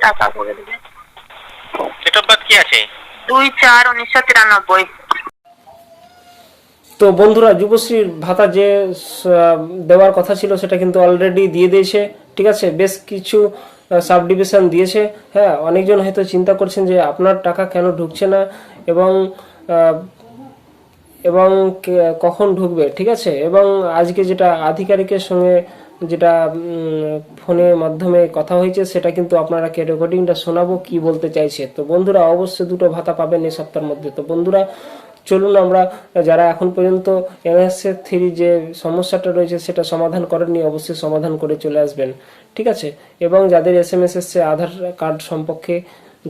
টাকা করে দেবে। ডেট অফ বার্থ কি আছে? 2/4/1993। তো বন্ধুরা, যুবশ্রীর ভাতা যে দেওয়ার কথা ছিল সেটা কিন্তু অলরেডি দিয়ে দিয়েছে। ঠিক আছে, বেশ কিছু সাব ডিভিশন দিয়েছে। হ্যাঁ, অনেকজন হয়তো চিন্তা করছেন যে আপনার টাকা কেন ঢুকছে না এবং আহ, এবং কখন ঢুকবে। ঠিক আছে, এবং আজকে যেটা আধিকারিকের সঙ্গে যেটা ফোনের মাধ্যমে কথা হয়েছে সেটা কিন্তু আপনারাকে রেকর্ডিংটা শোনাবো কি বলতে চাইছে। তো বন্ধুরা, অবশ্যই দুটো ভাতা পাবেন এই সপ্তাহের মধ্যে। তো বন্ধুরা, চলুন আমরা যারা এখন পর্যন্ত এনএসএ 3 যে সমস্যাটা রয়েছে সেটা সমাধান করেননি অবশ্যই সমাধান করে চলে আসবেন। ঠিক আছে, এবং যাদের এসএমএস এসছে আধার কার্ড সম্পর্কে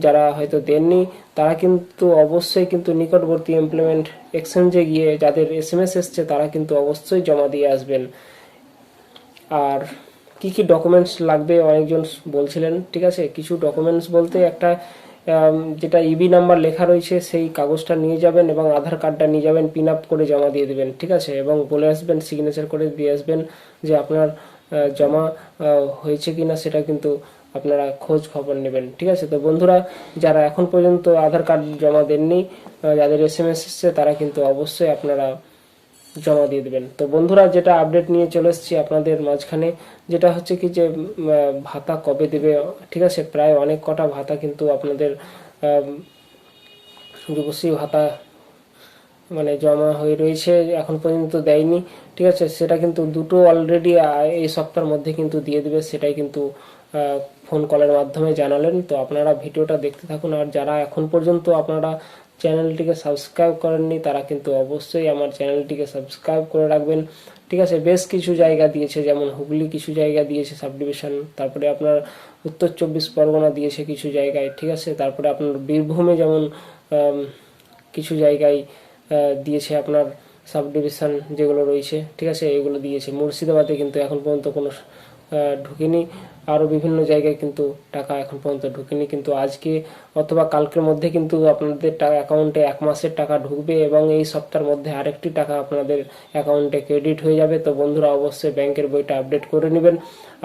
যারা হয়তো দেননি তারা কিন্তু অবশ্যই কিন্তু নিকটবর্তী এমপ্লয়মেন্ট এক্সচেঞ্জে গিয়ে যাদের এসএমএস এসছে তারা কিন্তু অবশ্যই জমা দিয়ে আসবেন। আর কি কি ডকুমেন্টস লাগবে অনেকজন বলছিলেন। ঠিক আছে, কিছু ডকুমেন্টস বলতে একটা যেটা ইবি নাম্বার লেখা রয়েছে সেই কাগজটা নিয়ে যাবেন এবং আধার কার্ডটা নিয়ে যাবেন, পিন আপ করে জমা দিয়ে দেবেন। ঠিক আছে, এবং বলে আসবেন, সিগনেচার করে দিয়ে আসবেন যে আপনার জমা হয়েছে কিনা সেটা কিন্তু আপনারা খোঁজ খবর নেবেন। ঠিক আছে, তো বন্ধুরা, যারা এখন পর্যন্ত আধার কার্ড জমা দেননি, যাদের এসএমএস এসছে তারা কিন্তু অবশ্যই আপনারা জমা দিয়ে দেবেন। তো বন্ধুরা, যেটা আপডেট নিয়ে চলে এসেছি আপনাদের মাঝখানে, যেটা হচ্ছে কি যে ভাতা কবে দেবে। ঠিক আছে, প্রায় অনেক কটা ভাতা কিন্তু আপনাদের যুবশ্রী ভাতা মানে জমা হয়ে রয়েছে, এখন পর্যন্ত দেয়নি। ঠিক আছে, সেটা কিন্তু দুটো অলরেডি এই সপ্তাহের মধ্যে কিন্তু দিয়ে দেবে, সেটাই কিন্তু ফোন কলের মাধ্যমে জানালেন। তো আপনারা ভিডিওটা দেখতে থাকুন। আর যারা এখন পর্যন্ত আপনারা চ্যানেলটিকে সাবস্ক্রাইব করেননি তারা কিন্তু অবশ্যই আমার চ্যানেলটিকে সাবস্ক্রাইব করে রাখবেন। ঠিক আছে, বেশ কিছু জায়গা দিয়েছে, যেমন হুগলি কিছু জায়গা দিয়েছে সাব ডিভিশন, তারপরে আপনার উত্তর 24 পরগনা দিয়েছে কিছু জায়গায়। ঠিক আছে, তারপরে আপনার বীরভূমে যেমন কিছু জায়গায় দিয়েছে আপনার সাব ডিভিশন যেগুলো রয়েছে। ঠিক আছে, এগুলো দিয়েছে। মুর্শিদাবাদে কিন্তু এখন পর্যন্ত কোনো ঢুকেনি। আরও বিভিন্ন জায়গায় কিন্তু টাকা এখন পর্যন্ত ঢুকেনি, কিন্তু আজকে অথবা কালকের মধ্যে কিন্তু আপনাদের অ্যাকাউন্টে 1 মাসের টাকা ঢুকবে এবং এই সপ্তাহের মধ্যে আরেকটি টাকা আপনাদের অ্যাকাউন্টে ক্রেডিট হয়ে যাবে। তো বন্ধুরা, অবশ্যই ব্যাংকের বইটা আপডেট করে নেবেন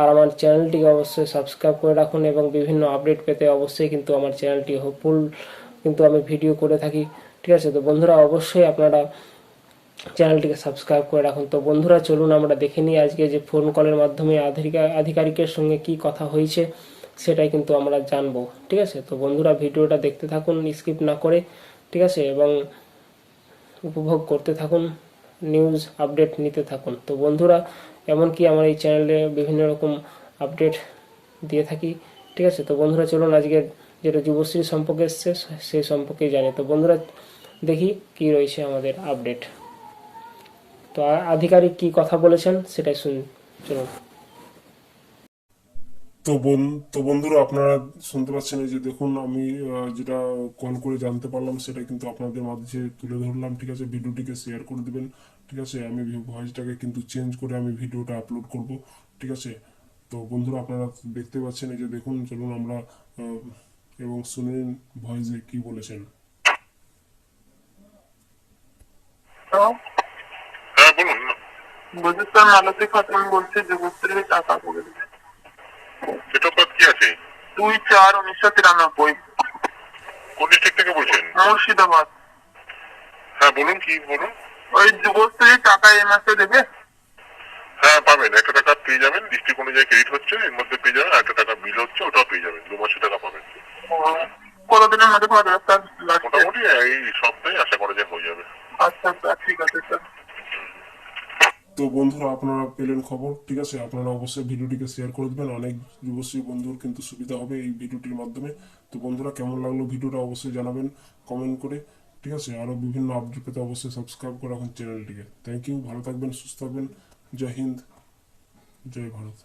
আর আমার চ্যানেলটিকে অবশ্যই সাবস্ক্রাইব করে রাখুন এবং বিভিন্ন আপডেট পেতে অবশ্যই কিন্তু আমার চ্যানেলটি ফুল কিন্তু আমি ভিডিও করে থাকি। ঠিক আছে, তো বন্ধুরা, অবশ্যই আপনারা চ্যানেলটিকে সাবস্ক্রাইব করে রাখুন। তো বন্ধুরা, চলুন আমরা দেখে নিই আজকে যে ফোন কলের মাধ্যমে আধিকারিকের সঙ্গে কি কথা হয়েছে সেটাই কিন্তু আমরা জানবো। ঠিক আছে, তো বন্ধুরা, ভিডিওটা দেখতে থাকুন স্কিপ না করে। ঠিক আছে, এবং উপভোগ করতে থাকুন, নিউজ আপডেট নিতে থাকুন। তো বন্ধুরা, এমনকি আমার এই চ্যানেলে বিভিন্ন রকম আপডেট দিয়ে থাকি। ঠিক আছে, তো বন্ধুরা, চলুন আজকে যেটা যুবশ্রী সম্পর্কে এসছে সেই সম্পর্কেই জানি। তো বন্ধুরা, দেখি কি রয়েছে আমাদের আপডেট। তো আধিকারিক কি কথা বলেছেন সেটাই শুনুন, চলুন। তো বন্ধুরা, আপনারা শুনতে পাচ্ছেন, এই যে দেখুন আমি যেটা কল করে জানতে পারলাম সেটা কিন্তু আপনাদের মাঝে তুলে ধরলাম। ঠিক আছে, ভিডিওটিকে শেয়ার করে দিবেন। ঠিক আছে, আমি ভয়েসটাকে কিন্তু চেঞ্জ করে আমি ভিডিওটা আপলোড করব। ঠিক আছে, তো বন্ধুরা, আপনারা দেখতে পাচ্ছেন, এই যে দেখুন, চলুন আমরা এবং শুনেন ভয়েসে কি বলেছেন। হ্যাঁ বলুন না। বলছি স্যার, মালতী খাতুন বলছি, যুবশ্রীর টাকা করে দেবে। ডেট অফ বার্থ কি আছে? 2/4/1993। কোন ডিস্ট্রিক্ট থেকে বলছেন? মুর্শিদাবাদ। হ্যাঁ বলুন, কি বলুন। ওই যুবশ্রীর টাকা এই মাসে দেবে? হ্যাঁ পাবেন, 1 টাকা পেয়ে যাবেন, ডিস্ট্রিক্ট অনুযায়ী ক্রেডিট হচ্ছে, এর মধ্যে পেয়ে যাবেন। 1 টাকা বিল হচ্ছে, ওটাও পেয়ে যাবেন। 2 মাসের টাকা পাবেন। কতদিনের মধ্যে পাওয়া যাবে স্যার? মোটামুটি এই সপ্তাহে আশা করা যায় হয়ে যাবে। আচ্ছা স্যার, ঠিক আছে স্যার। তো বন্ধুরা, আপনারা পেলেন খবর। ঠিক আছে, আপনারা অবশ্যই ভিডিওটিকে শেয়ার করে দেবেন, অনেক যুবশ্রী বন্ধুর কিন্তু সুবিধা হবে এই ভিডিওটির মাধ্যমে। তো বন্ধুরা, কেমন লাগলো ভিডিওটা অবশ্যই জানাবেন কমেন্ট করে। ঠিক আছে, আরও বিভিন্ন আপডেট পেতে অবশ্যই সাবস্ক্রাইব করে রাখুন চ্যানেলটিকে। থ্যাংক ইউ, ভালো থাকবেন, সুস্থ থাকবেন। জয় হিন্দ, জয় ভারত।